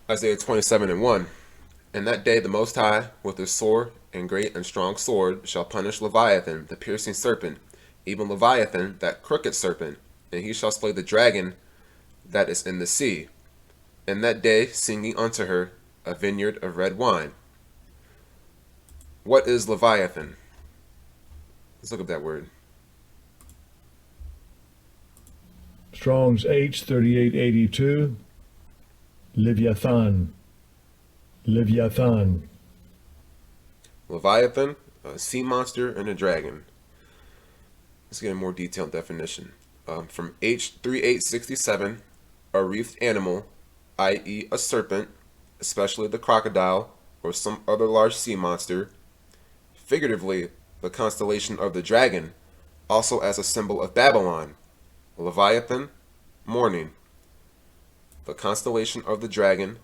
Isaiah 27:1. In that day the Most High, with his sore and great and strong sword, shall punish Leviathan, the piercing serpent, even Leviathan, that crooked serpent, and he shall slay the dragon that is in the sea. In that day sing ye unto her a vineyard of red wine. What is Leviathan? Let's look up that word. Strong's H3882. Leviathan. Leviathan. Leviathan, a sea monster and a dragon. Let's get a more detailed definition. From H3867, a wreathed animal, i.e. a serpent, especially the crocodile or some other large sea monster. Figuratively, the constellation of the dragon, also as a symbol of Babylon. Leviathan, morning. The constellation of the dragon,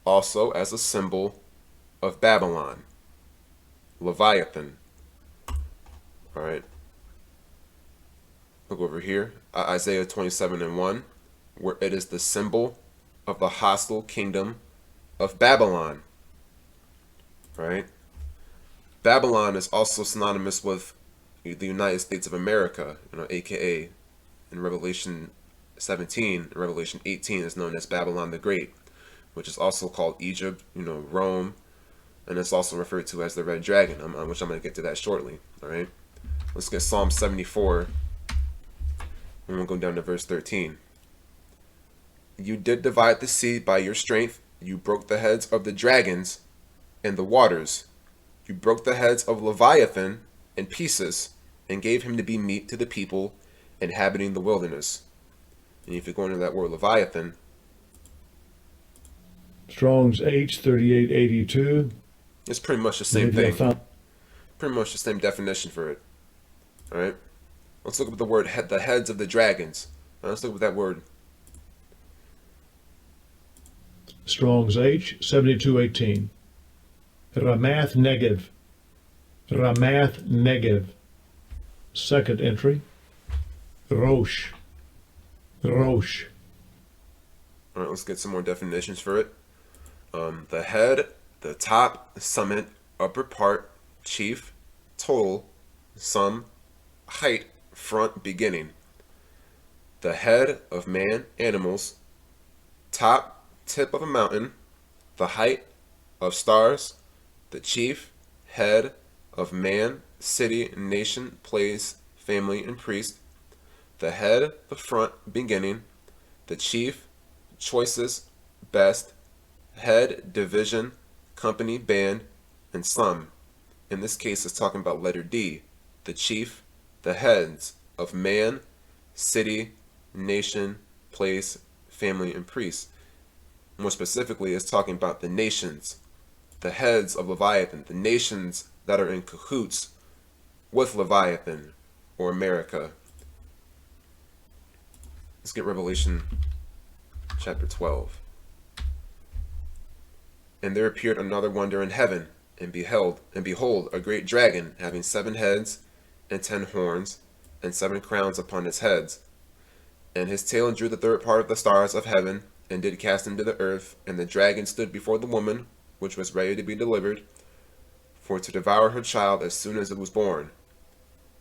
also as a symbol of Babylon. Leviathan. Alright. Look over here. Isaiah 27:1, where it is the symbol of the hostile kingdom of Babylon. Right? Babylon is also synonymous with the United States of America, aka in Revelation 17, and Revelation 18 is known as Babylon the Great, which is also called Egypt, Rome, and it's also referred to as the Red Dragon, which I'm going to get to that shortly. All right, let's get Psalm 74, and we'll go down to verse 13. You did divide the sea by your strength. You broke the heads of the dragons in the waters. You broke the heads of Leviathan in pieces and gave him to be meat to the people inhabiting the wilderness. And if you go into that word Leviathan, Strong's H3882. it's pretty much the same Leviathan. thing. Pretty much the same definition for it. All right. Let's look up the word head, the heads of the dragons. Now let's look at that word. Strong's H7218. Ramath Negev. Ramath Negev. Second entry. Rosh. Rosh. All right, let's get some more definitions for it. The head, the top, summit, upper part, chief, total, sum, height, front, beginning. The head of man, animals, top, tip of a mountain, the height of stars, the chief, head of man, city, nation, place, family, and priest, the head, the front, beginning, the chief, choicest, best, head, division, company, band, and sum. In this case, it's talking about letter D, the chief, the heads of man, city, nation, place, family, and priest. More specifically, it's talking about the nations, the heads of Leviathan, the nations that are in cahoots with Leviathan or America. Let's get Revelation chapter 12. And there appeared another wonder in heaven, and behold, a great dragon, having 7 heads and 10 horns, and 7 crowns upon his heads. And his tail drew the third part of the stars of heaven, and did cast them to the earth. And the dragon stood before the woman, which was ready to be delivered, for to devour her child as soon as it was born.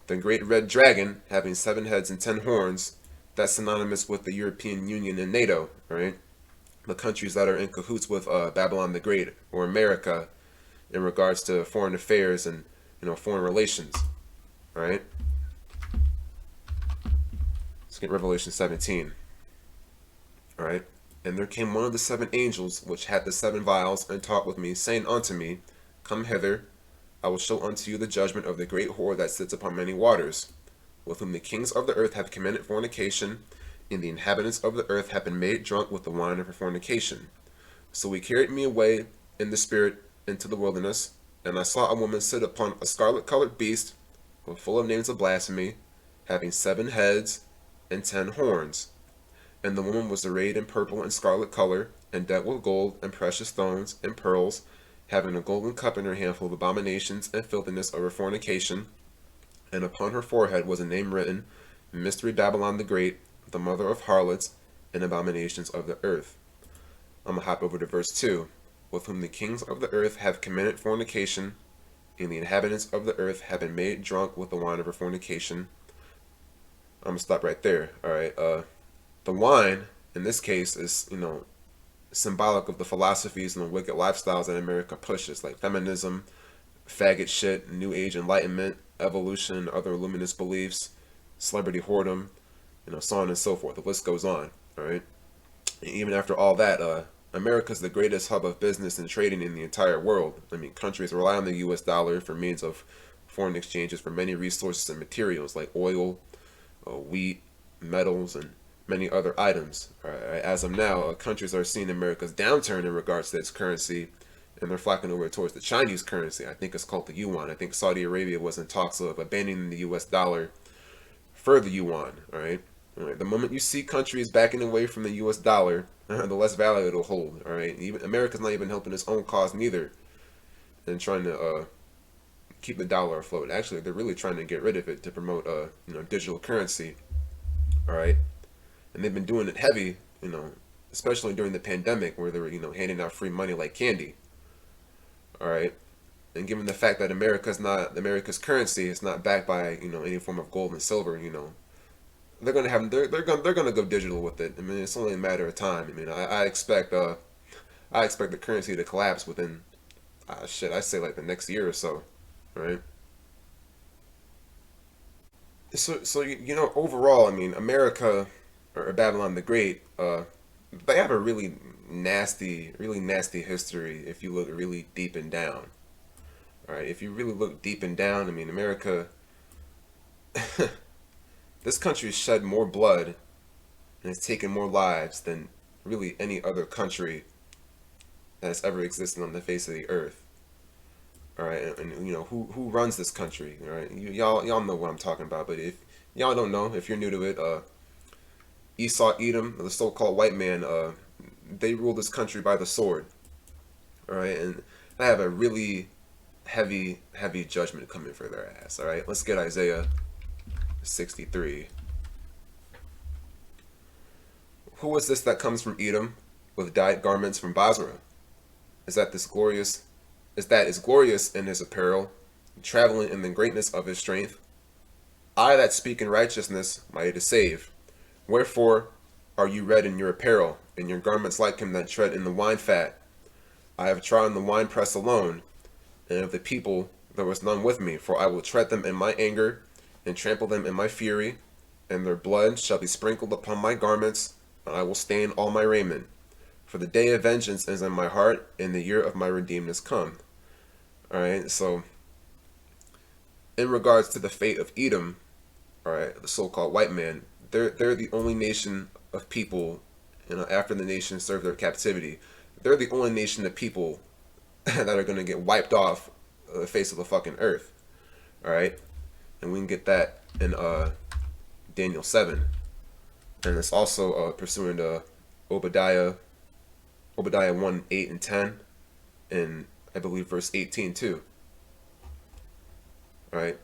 The great red dragon, having 7 heads and 10 horns, that's synonymous with the European Union and NATO, right? The countries that are in cahoots with Babylon the Great or America in regards to foreign affairs and foreign relations, right? Let's get Revelation 17. All right. And there came one of the 7 angels which had the 7 vials, and talked with me, saying unto me, Come hither, I will show unto you the judgment of the great whore that sits upon many waters, with whom the kings of the earth have committed fornication, and the inhabitants of the earth have been made drunk with the wine of her fornication. So he carried me away in the spirit into the wilderness, and I saw a woman sit upon a scarlet-colored beast, full of names of blasphemy, having 7 heads and 10 horns. And the woman was arrayed in purple and scarlet color, and decked with gold and precious stones and pearls, having a golden cup in her hand full of abominations and filthiness of her fornication. And upon her forehead was a name written, Mystery Babylon the Great, the mother of harlots and abominations of the earth. I'm going to hop over to verse 2. With whom the kings of the earth have committed fornication, and the inhabitants of the earth have been made drunk with the wine of her fornication. I'm going to stop right there. All right. The wine, in this case, is, symbolic of the philosophies and the wicked lifestyles that America pushes, like feminism, faggot shit, New Age enlightenment, evolution, and other luminous beliefs, celebrity whoredom, so on and so forth. The list goes on. All right. And even after all that, America's the greatest hub of business and trading in the entire world. I mean, countries rely on the U.S. dollar for means of foreign exchanges for many resources and materials like oil, wheat, metals, and many other items. All right. As of now, countries are seeing America's downturn in regards to its currency, and they're flocking over towards the Chinese currency. I think it's called the yuan. I think Saudi Arabia was in talks of abandoning the U.S. dollar for the yuan. All right. All right. The moment you see countries backing away from the U.S. dollar, the less value it'll hold. All right. Even America's not even helping its own cause neither, and trying to keep the dollar afloat. Actually, they're really trying to get rid of it to promote digital currency. All right. And they've been doing it heavy, especially during the pandemic where they were handing out free money like candy. All right. And given the fact that America's currency is not backed by any form of gold and silver, they're gonna go digital with it. I mean, it's only a matter of time. I mean, I expect the currency to collapse within I say like the next year or so, right? So overall, I mean, America or Babylon the Great, they have a really nasty history if you look really deep and down. All right, if you really look deep and down, I mean, America, this country shed more blood and has taken more lives than really any other country that's ever existed on the face of the earth. All right, and who runs this country? All right, y'all know what I'm talking about. But if y'all don't know, if you're new to it, Esau, Edom, the so-called white man, they rule this country by the sword. All right, and I have a really heavy judgment coming for their ass. All right, let's get Isaiah 63. Who is this that comes from Edom with dyed garments from Basra? Is that is glorious in his apparel, traveling in the greatness of his strength? I that speak in righteousness, mighty to save. Wherefore are you red in your apparel, and your garments like him that tread in the wine fat? I have trodden the winepress alone, and of the people there was none with me, for I will tread them in my anger, and trample them in my fury, and their blood shall be sprinkled upon my garments, and I will stain all my raiment. For the day of vengeance is in my heart, and the year of my redeemed is come. All right, so in regards to the fate of Edom, all right, the so-called white man, they're the only nation of people, after the nation served their captivity, they're the only nation of people that are going to get wiped off the face of the fucking earth. All right, and we can get that in Daniel 7, and it's also pursuing Obadiah 1, 8 and 10, and I believe verse 18 too. All right.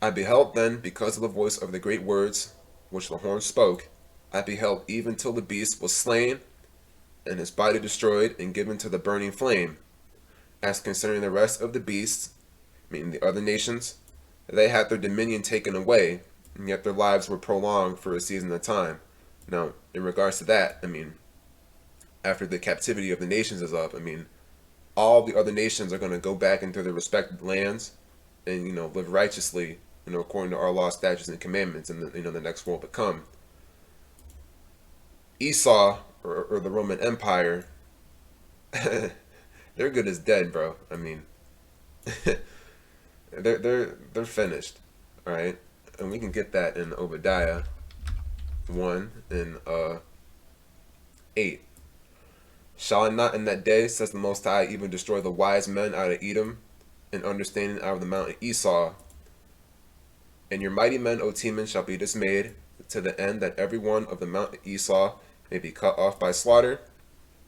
I beheld then, because of the voice of the great words which the horn spoke, I beheld even till the beast was slain, and his body destroyed and given to the burning flame. As concerning the rest of the beasts, meaning the other nations, they had their dominion taken away, and yet their lives were prolonged for a season of time. Now, in regards to that, I mean, after the captivity of the nations is up, I mean, all the other nations are going to go back into their respective lands and live righteously, according to our law, statutes, and commandments in the next world to come. Esau or the Roman Empire, they're good as dead, bro. I mean, they're finished, all right. And we can get that in Obadiah 1 and 8. Shall I not in that day, says the Most High, even destroy the wise men out of Edom, and understanding out of the mountain Esau? And your mighty men, O Teman, shall be dismayed, to the end that every one of the mountain Esau may be cut off by slaughter.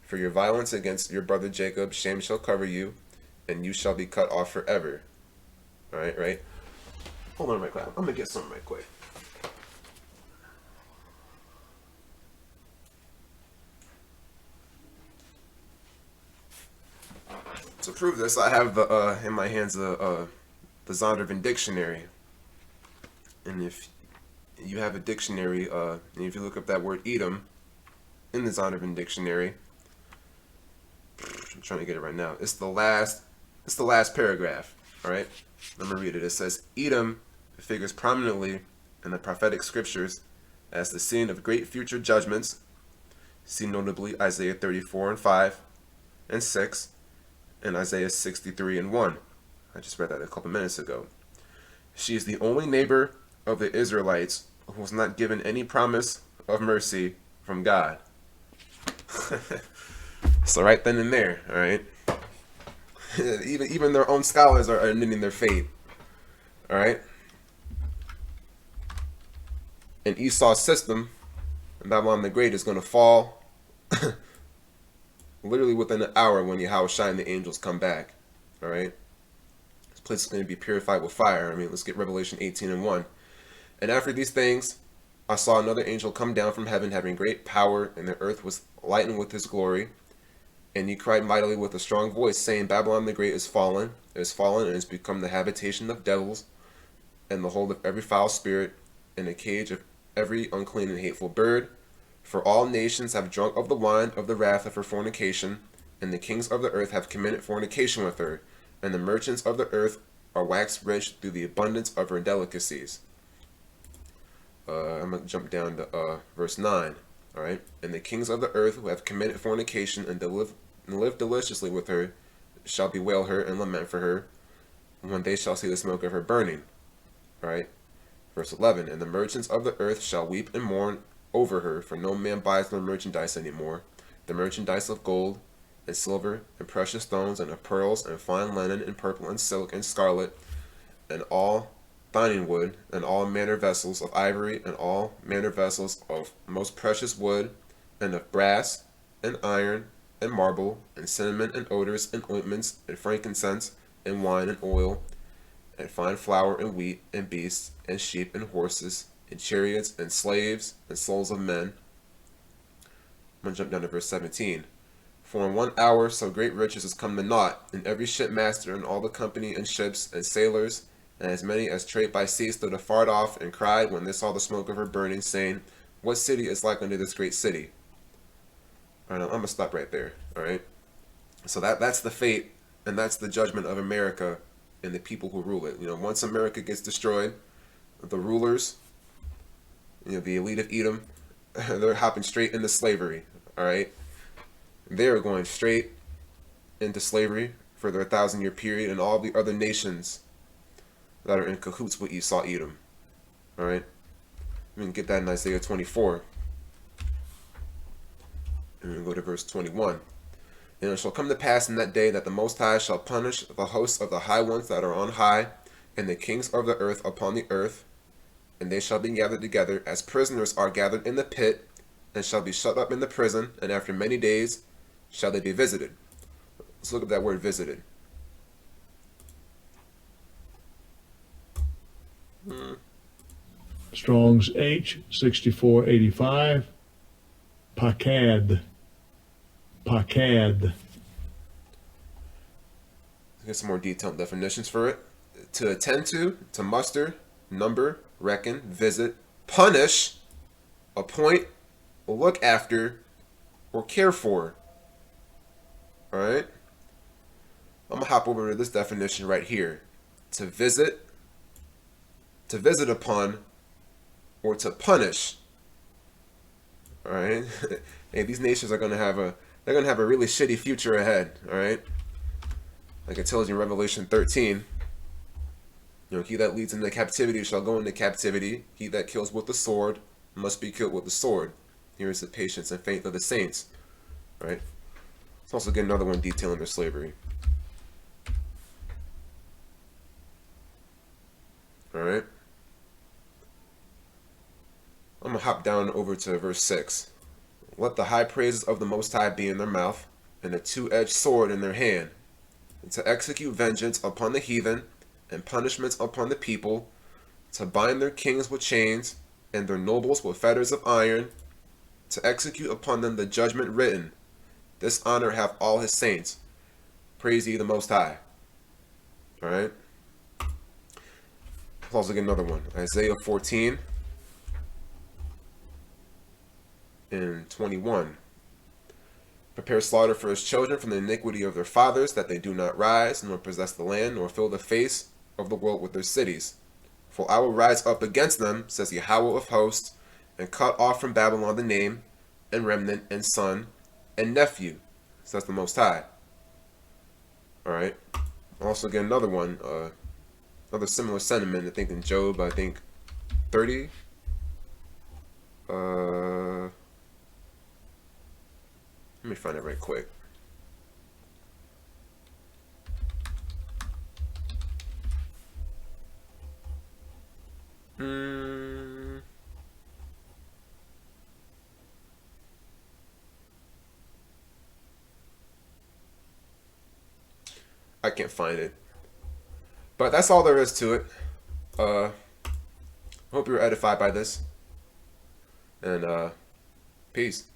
For your violence against your brother Jacob, shame shall cover you, and you shall be cut off forever. All right, right? Hold on right quick. I'm going to get something right quick. To prove this, I have the in my hands the Zondervan dictionary, and if you have a dictionary, and if you look up that word Edom in the Zondervan dictionary, I'm trying to get it right now. It's the last paragraph. All right, let me read it. It says Edom figures prominently in the prophetic scriptures as the scene of great future judgments. See notably Isaiah 34 and 5 and 6, and Isaiah 63 and 1. I just read that a couple minutes ago. She is the only neighbor of the Israelites who was not given any promise of mercy from God. So right then and there, all right. Even their own scholars are admitting their fate. All right. And Esau's system, Babylon the Great, is going to fall literally within an hour when Yahushua and the angels come back. All right. This place is going to be purified with fire. I mean, let's get Revelation 18 and 1. And after these things, I saw another angel come down from heaven, having great power, and the earth was lightened with his glory. And he cried mightily with a strong voice, saying, Babylon the Great is fallen, and is become the habitation of devils, and the hold of every foul spirit, and a cage of every unclean and hateful bird. For all nations have drunk of the wine of the wrath of her fornication, and the kings of the earth have committed fornication with her, and the merchants of the earth are waxed rich through the abundance of her delicacies. I'm going to jump down to verse 9. All right. And the kings of the earth who have committed fornication and live deliciously with her shall bewail her and lament for her when they shall see the smoke of her burning. All right. Verse 11. And the merchants of the earth shall weep and mourn over her, for no man buys their merchandise anymore. The merchandise of gold and silver and precious stones and of pearls and fine linen and purple and silk and scarlet and all dining wood, and all manner vessels of ivory, and all manner vessels of most precious wood, and of brass, and iron, and marble, and cinnamon, and odors, and ointments, and frankincense, and wine, and oil, and fine flour, and wheat, and beasts, and sheep, and horses, and chariots, and slaves, and souls of men. I'm going to jump down to verse 17. For in 1 hour so great riches has come to naught, and every shipmaster, and all the company, and ships, and sailors, and as many as trade by sea stood afar off and cried when they saw the smoke of her burning, saying, What city is like unto this great city? All right, I'm going to stop right there. All right. So that's the fate, and that's the judgment of America and the people who rule it. Once America gets destroyed, the rulers, the elite of Edom, they're hopping straight into slavery. All right. They're going straight into slavery for their 1,000-year period, and all the other nations that are in cahoots with Esau, Edom. All right, we can get that in Isaiah 24. And we go to verse 21. And it shall come to pass in that day that the Most High shall punish the hosts of the high ones that are on high, and the kings of the earth upon the earth, and they shall be gathered together as prisoners are gathered in the pit, and shall be shut up in the prison, and after many days shall they be visited. Let's look at that word visited. Strong's H 6485. Pakad. Pakad. Let's get some more detailed definitions for it. To attend to muster, number, reckon, visit, punish, appoint, look after, or care for. Alright? I'm going to hop over to this definition right here. To visit upon, or to punish. All right, hey, these nations are gonna have a really shitty future ahead. All right, like it tells you in Revelation 13. He that leads into captivity shall go into captivity. He that kills with the sword must be killed with the sword. Here is the patience and faith of the saints. All right. Let's also get another one detailing their slavery. All right. I'm going to hop down over to verse 6. Let the high praises of the Most High be in their mouth, and a two-edged sword in their hand, and to execute vengeance upon the heathen, and punishments upon the people, to bind their kings with chains, and their nobles with fetters of iron, to execute upon them the judgment written. This honor have all his saints. Praise ye the Most High. All right. Let's also get another one. Isaiah 14 and 21. Prepare slaughter for his children from the iniquity of their fathers, that they do not rise, nor possess the land, nor fill the face of the world with their cities. For I will rise up against them, says Yahweh of hosts, and cut off from Babylon the name, and remnant, and son, and nephew, says the Most High. Alright. Also get another one, another similar sentiment, I think in Job, 30. Let me find it right quick. I can't find it. But that's all there is to it. Hope you were edified by this. And peace.